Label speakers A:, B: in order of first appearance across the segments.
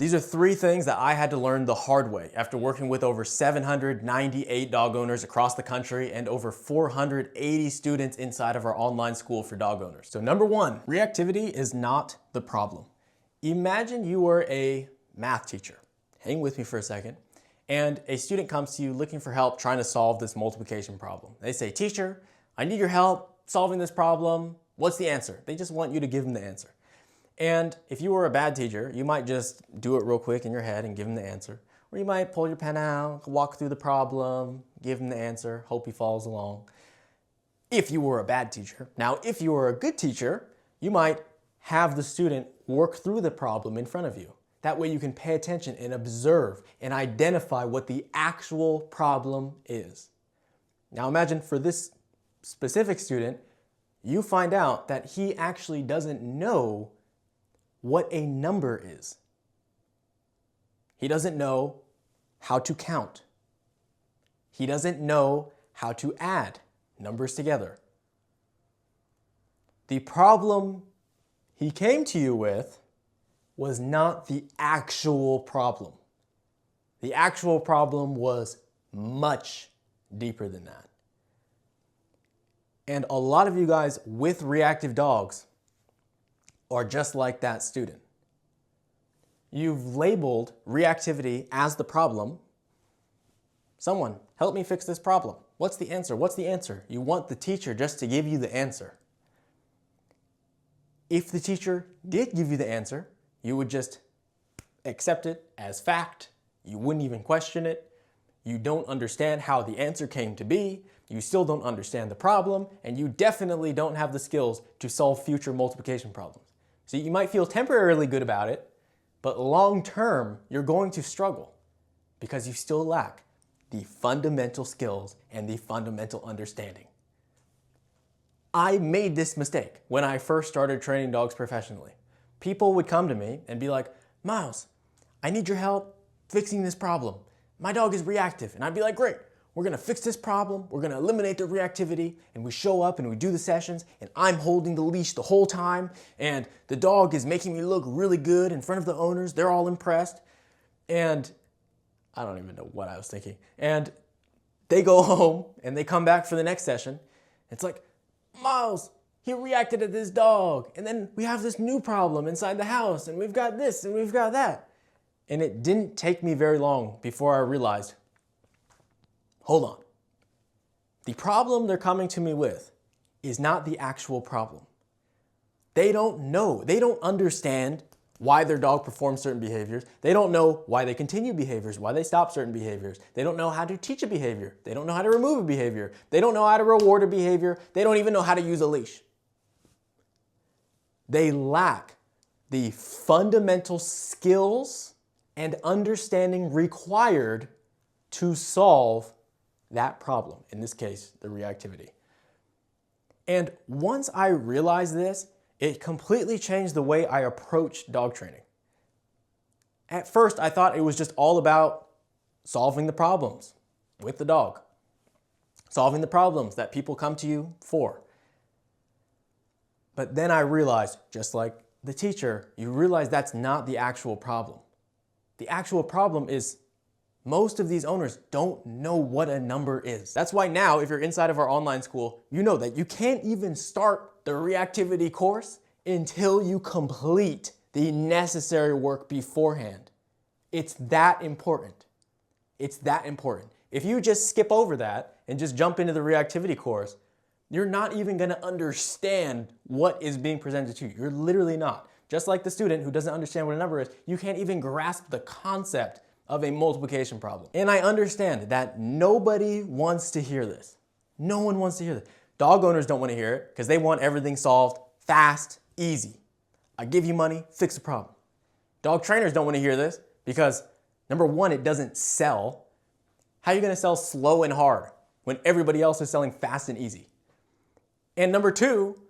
A: These are 3 things that I had to learn the hard way after working with over 798 dog owners across the country and over 480 students inside of our online school for dog owners. So number 1, reactivity is not the problem. Imagine you were a math teacher. Hang with me for a second. And a student comes to you looking for help trying to solve this multiplication problem. They say, "Teacher, I need your help solving this problem. What's the answer?" They just want you to give them the answer. And if you were a bad teacher, you might just do it real quick in your head and give him the answer. Or you might pull your pen out, walk through the problem, give him the answer, hope he follows along. If you were a bad teacher. Now, if you were a good teacher, you might have the student work through the problem in front of you. That way you can pay attention and observe and identify what the actual problem is. Now imagine for this specific student, you find out that he actually doesn't know what a number is. He doesn't know how to count. He doesn't know how to add numbers together. The problem he came to you with was not the actual problem. The actual problem was much deeper than that. And a lot of you guys with reactive dogs are just like that student. You've labeled reactivity as the problem. Someone, help me fix this problem. What's the answer? What's the answer? You want the teacher just to give you the answer. If the teacher did give you the answer, you would just accept it as fact. You wouldn't even question it. You don't understand how the answer came to be. You still don't understand the problem, and you definitely don't have the skills to solve future multiplication problems. So you might feel temporarily good about it, but long term, you're going to struggle because you still lack the fundamental skills and the fundamental understanding. I made this mistake when I first started training dogs professionally. People would come to me and be like, "Miles, I need your help fixing this problem. My dog is reactive." And I'd be like, "Great, we're gonna fix this problem. We're gonna eliminate the reactivity." And we show up and we do the sessions and I'm holding the leash the whole time and the dog is making me look really good in front of the owners. They're all impressed. And I don't even know what I was thinking. And they go home and they come back for the next session. It's like, "Miles, he reacted at this dog. And then we have this new problem inside the house and we've got this and we've got that." And it didn't take me very long before I realized, hold on. The problem they're coming to me with is not the actual problem. They don't know. They don't understand why their dog performs certain behaviors. They don't know why they continue behaviors, why they stop certain behaviors. They don't know how to teach a behavior. They don't know how to remove a behavior. They don't know how to reward a behavior. They don't even know how to use a leash. They lack the fundamental skills and understanding required to solve that problem, in this case, the reactivity. And once I realized this, it completely changed the way I approached dog training. At first, I thought it was just all about solving the problems with the dog, solving the problems that people come to you for. But then I realized, just like the teacher, you realize that's not the actual problem. The actual problem is most of these owners don't know what a number is. That's why now, if you're inside of our online school, you know that you can't even start the reactivity course until you complete the necessary work beforehand. It's that important. It's that important. If you just skip over that and just jump into the reactivity course, you're not even going to understand what is being presented to you. You're literally not. Just like the student who doesn't understand what a number is, you can't even grasp the concept of a multiplication problem. And I understand that nobody wants to hear this. No one wants to hear this. Dog owners don't want to hear it because they want everything solved fast, easy. I give you money, fix the problem. Dog trainers don't want to hear this because, number one, it doesn't sell. How are you going to sell slow and hard when everybody else is selling fast and easy? And number two,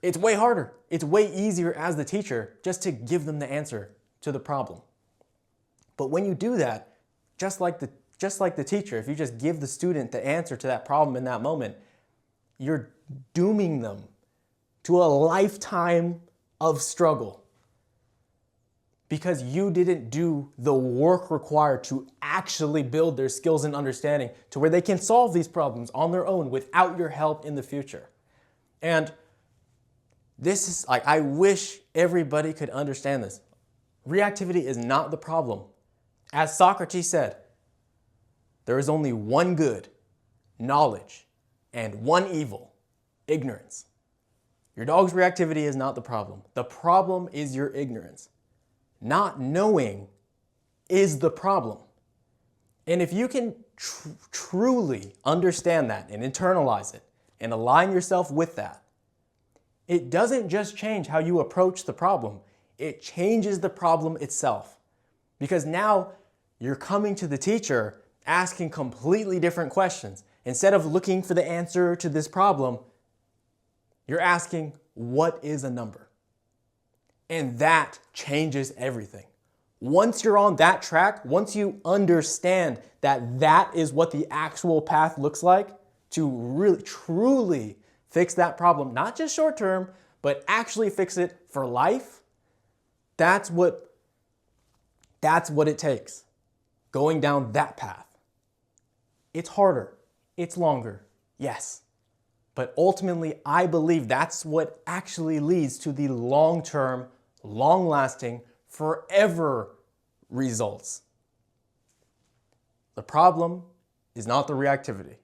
A: it's way harder. It's way easier as the teacher just to give them the answer to the problem. But when you do that, just like the teacher, if you just give the student the answer to that problem in that moment, you're dooming them to a lifetime of struggle. because you didn't do the work required to actually build their skills and understanding to where they can solve these problems on their own without your help in the future. And this is like, I wish everybody could understand this. Reactivity is not the problem. As Socrates said, there is only one good, knowledge, and one evil, ignorance. Your dog's reactivity is not the problem. The problem is your ignorance. Not knowing is the problem. And if you can truly understand that and internalize it and align yourself with that, it doesn't just change how you approach the problem, it changes the problem itself. Because now you're coming to the teacher asking completely different questions. Instead of looking for the answer to this problem, you're asking, what is a number? And that changes everything. Once you're on that track, once you understand that that is what the actual path looks like to really, truly fix that problem, not just short term, but actually fix it for life, that's what it takes, going down that path. It's harder, it's longer, yes. But ultimately, I believe that's what actually leads to the long-term, long-lasting, forever results. The problem is not the reactivity.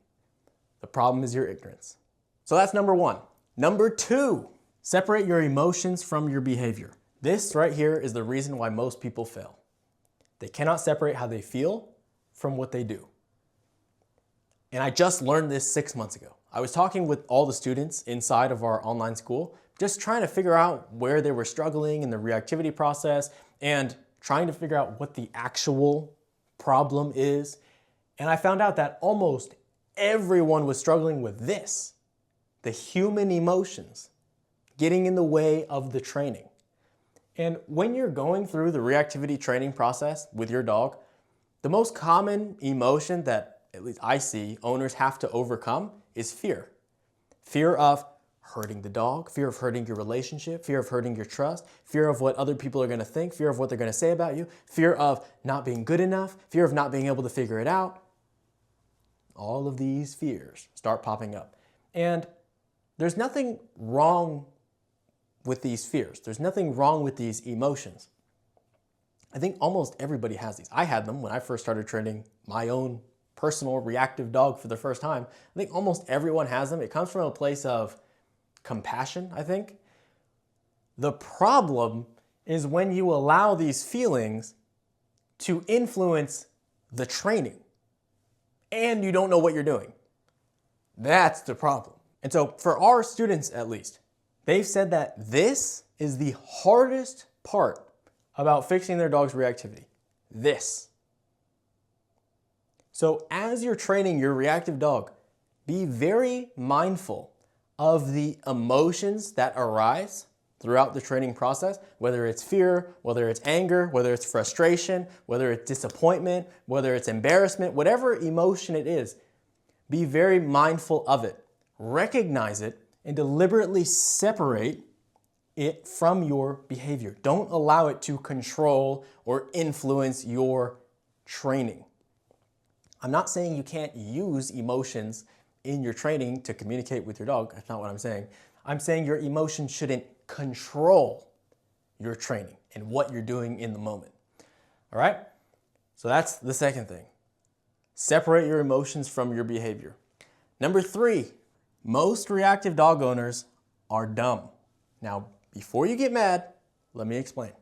A: The problem is your ignorance. So that's number one. Number two, separate your emotions from your behavior. This right here is the reason why most people fail. They cannot separate how they feel from what they do. And I just learned this 6 months ago. I was talking with all the students inside of our online school, just trying to figure out where they were struggling in the reactivity process and trying to figure out what the actual problem is. And I found out that almost everyone was struggling with this, the human emotions getting in the way of the training. And when you're going through the reactivity training process with your dog, the most common emotion that at least I see owners have to overcome is fear. Fear of hurting the dog, fear of hurting your relationship, fear of hurting your trust, fear of what other people are going to think, fear of what they're going to say about you, fear of not being good enough, fear of not being able to figure it out. All of these fears start popping up. And there's nothing wrong with these fears. There's nothing wrong with these emotions. I think almost everybody has these. I had them when I first started training my own personal reactive dog for the first time. I think almost everyone has them. It comes from a place of compassion, I think. The problem is when you allow these feelings to influence the training and you don't know what you're doing. That's the problem. And so for our students at least, they've said that this is the hardest part about fixing their dog's reactivity. This. So as you're training your reactive dog, be very mindful of the emotions that arise throughout the training process, whether it's fear, whether it's anger, whether it's frustration, whether it's disappointment, whether it's embarrassment, whatever emotion it is, be very mindful of it. Recognize it and deliberately separate it from your behavior. Don't allow it to control or influence your training. I'm not saying you can't use emotions in your training to communicate with your dog. That's not what I'm saying. I'm saying your emotions shouldn't control your training and what you're doing in the moment. All right? So that's the second thing. Separate your emotions from your behavior. Number three, most reactive dog owners are dumb. Now, before you get mad, let me explain.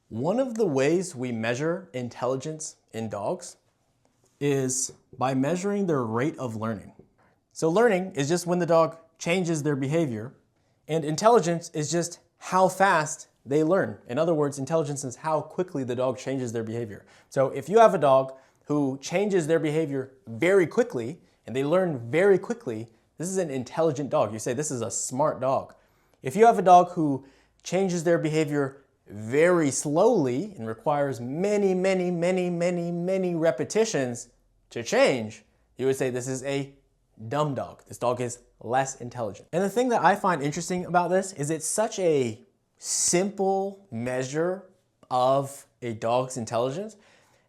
A: One of the ways we measure intelligence in dogs is by measuring their rate of learning. So learning is just when the dog changes their behavior, and intelligence is just how fast they learn. In other words, intelligence is how quickly the dog changes their behavior. So if you have a dog who changes their behavior very quickly, and they learn very quickly, this is an intelligent dog. You say this is a smart dog. If you have a dog who changes their behavior very slowly and requires many repetitions to change, you would say this is a dumb dog. This dog is less intelligent. And the thing that I find interesting about this is it's such a simple measure of a dog's intelligence.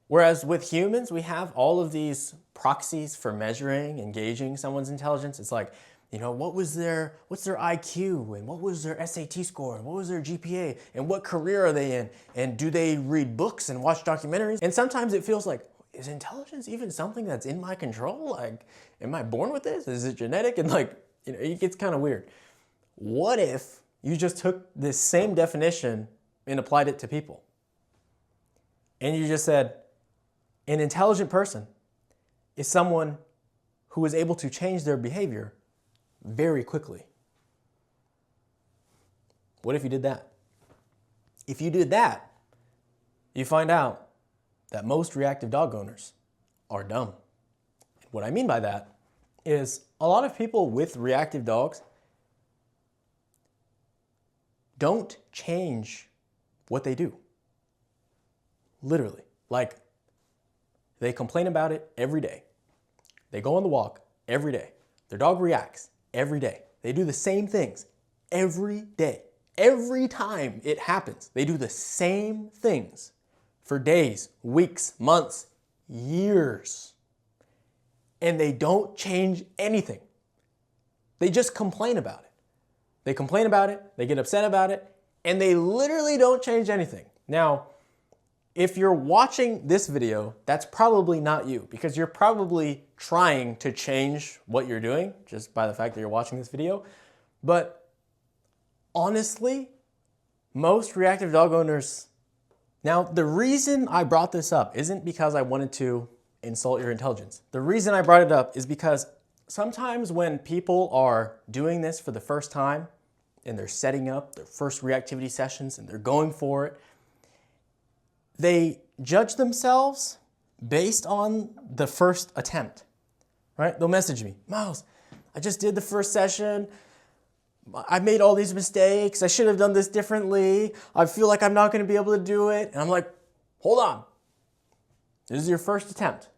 A: Whereas with humans, we have all of these proxies for measuring and gauging someone's intelligence. It's like, you know, what's their IQ, and what was their SAT score, and what was their GPA, and what career are they in, and do they read books and watch documentaries? And sometimes it feels like, is intelligence even something that's in my control? Like, am I born with this? Is it genetic? And like, you know, it gets kind of weird. What if you just took this same definition and applied it to people? And you just said, an intelligent person is someone who is able to change their behavior very quickly. What if you did that? If you did that, you find out that most reactive dog owners are dumb. What I mean by that is a lot of people with reactive dogs don't change what they do. Literally. Like, they complain about it every day. They go on the walk every day. Their dog reacts every day. They do the same things every day. Every time it happens, they do the same things for days, weeks, months, years. And they don't change anything. They just complain about it. They complain about it, they get upset about it, and they literally don't change anything. Now, if you're watching this video, that's probably not you, because you're probably trying to change what you're doing just by the fact that you're watching this video. But honestly, most reactive dog owners, now the reason I brought this up isn't because I wanted to insult your intelligence. The reason I brought it up is because sometimes when people are doing this for the first time and they're setting up their first reactivity sessions and they're going for it, they judge themselves based on the first attempt, right? They'll message me, Miles, I just did the first session. I made all these mistakes. I should have done this differently. I feel like I'm not going to be able to do it. And I'm like, hold on. This is your first attempt.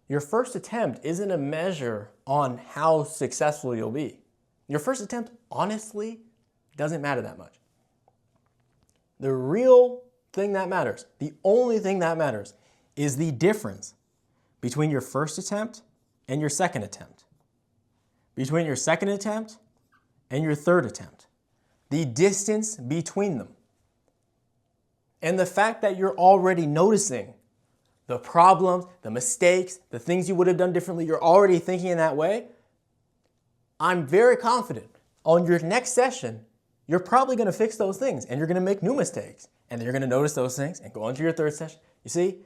A: Your first attempt isn't a measure on how successful you'll be. Your first attempt, honestly, doesn't matter that much. The real thing that matters, the only thing that matters, is the difference between your first attempt and your second attempt. Between your second attempt and your third attempt. The distance between them. And the fact that you're already noticing the problems, the mistakes, the things you would have done differently, you're already thinking in that way, I'm very confident on your next session, you're probably going to fix those things and you're going to make new mistakes. And you're going to notice those things and go on to your third session. You see,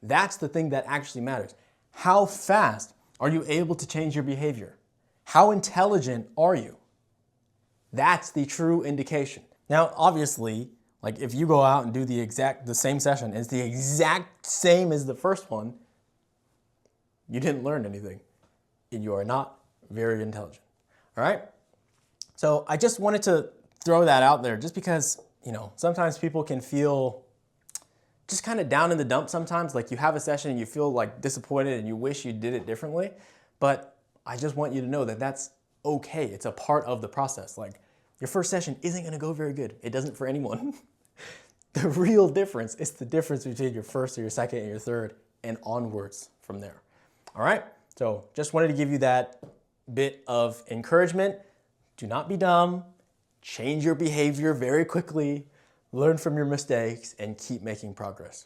A: that's the thing that actually matters. How fast are you able to change your behavior? How intelligent are you? That's the true indication. Now, obviously, like if you go out and do the same session, it's the exact same as the first one, you didn't learn anything. And you are not very intelligent. All right? So I just wanted to throw that out there just because, you know, sometimes people can feel just kind of down in the dumps sometimes. Like you have a session and you feel like disappointed and you wish you did it differently. But I just want you to know that that's okay. It's a part of the process. Like your first session isn't going to go very good. It doesn't for anyone. The real difference is the difference between your first or your second and your third and onwards from there. All right. So just wanted to give you that bit of encouragement. Do not be dumb. Change your behavior very quickly, learn from your mistakes, and keep making progress.